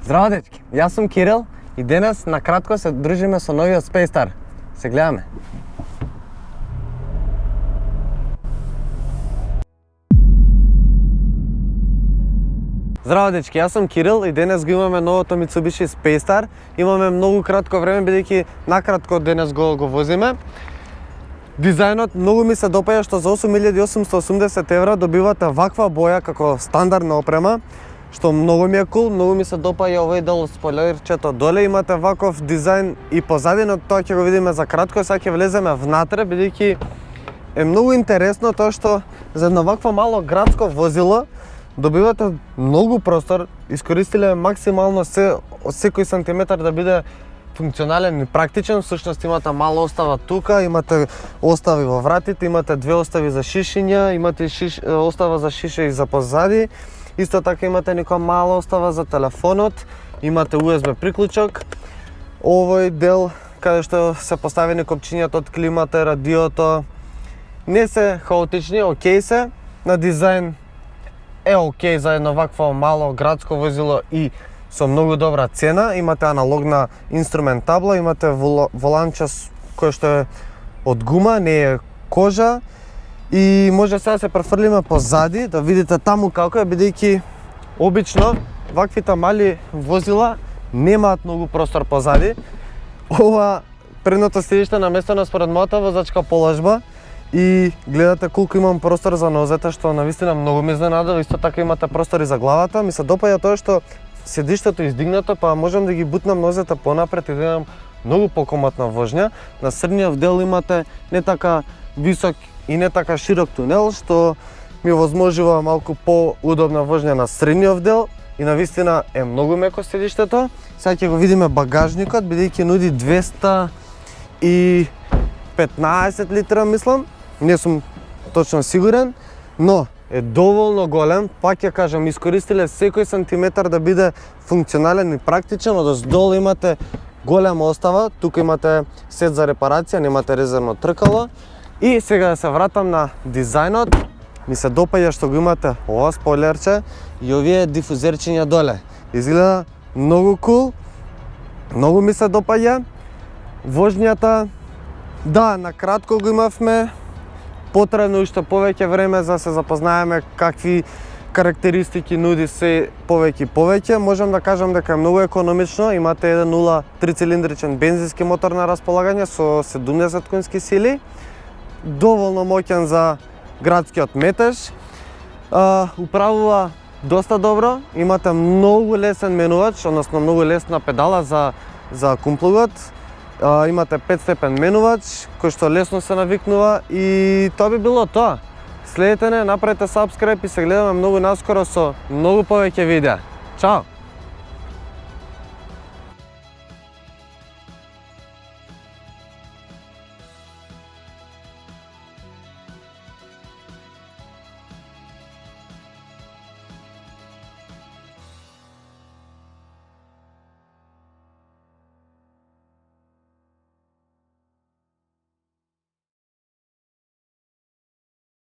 Здраво дечки, јас сум Кирил и денес на кратко се дружиме со новиот Space-Star. Се гледаме. Здраво дечки, јас сум Кирил и денес го имаме новото Mitsubishi Space-Star. Имаме многу кратко време бидејќи накратко денес го возиме. Дизајнот многу ми се допаѓа што за 8880 евра добивате ваква боја како стандардна опрема, што многу ми е кул, многу ми се допаѓа овој дел спойлерчето доле, имате ваков дизајн и позадино, тоа ќе го видиме за кратко, сега ќе влеземе внатре бидејќи е многу интересно тоа што за едно вакво мало градско возило добивате многу простор, искористиле максимално секој сантиметар да биде функционален и практичен. Всушност имате мала остава тука, имате остави во вратите, имате две остави за шишиња, имате остава за шише и за позади. Исто така имате некоја мала остава за телефонот, имате USB приклучок. Овој дел каде што се поставени копчињата од климата, радиото, не се хаотични, окей се. На дизајн е окей за едно вакво мало градско возило и со многу добра цена. Имате аналогна инструмент табла, имате воланче кој што е од гума, не е кожа. И може сега да се префрлиме позади, да видите таму како е, бидејќи обично ваквите мали возила немаат многу простор позади. Ова предното седиште наместено според мојата возачка положба и гледате колку имам простор за нозете, што навистина многу ме изненадува. Исто така имате простори за главата. Ми се допаѓа тоа што седиштето издигнато, па можам да ги бутнам нозете понапред и да имам многу покоматна вожња. На средниот дел имате не така висок и не така широк тунел, што ми овозможува малку поудобна вожња на средниот дел и навистина е многу меко седиштето. Сега ќе го видиме багажникот, бидејќи нуди 215 литра, мислам. Не сум точно сигурен, но е доволно голем. Пак ќе кажам, искористиле секој сантиметар да биде функционален и практичен. Одоздолу имате голема остава, тука имате сет за репарација, немате резервно тркало. И сега да се вратам на дизајнот, ми се допаѓа што го имате ова спойлерче и овие дифузерчиња доле. Изгледа многу кул, многу ми се допаѓа. Вожњата, да, на кратко го имавме, потребно уште повеќе време за да се запознаеме какви карактеристики нуди се повеќе и повеќе. Можам да кажам дека е многу економично, имате 1.0 3-цилиндричен бензински мотор на располагање со 70 конски сили. Доволно моќен за градскиот метеж. Управува доста добро, имате многу лесен менувач, односно многу лесна педала за кумплугот. Имате 5-степен менувач кој што лесно се навикнува и тоа би било тоа. Следете не, направете сабскрајб и се гледаме многу наскоро со многу повеќе видеа. Чао!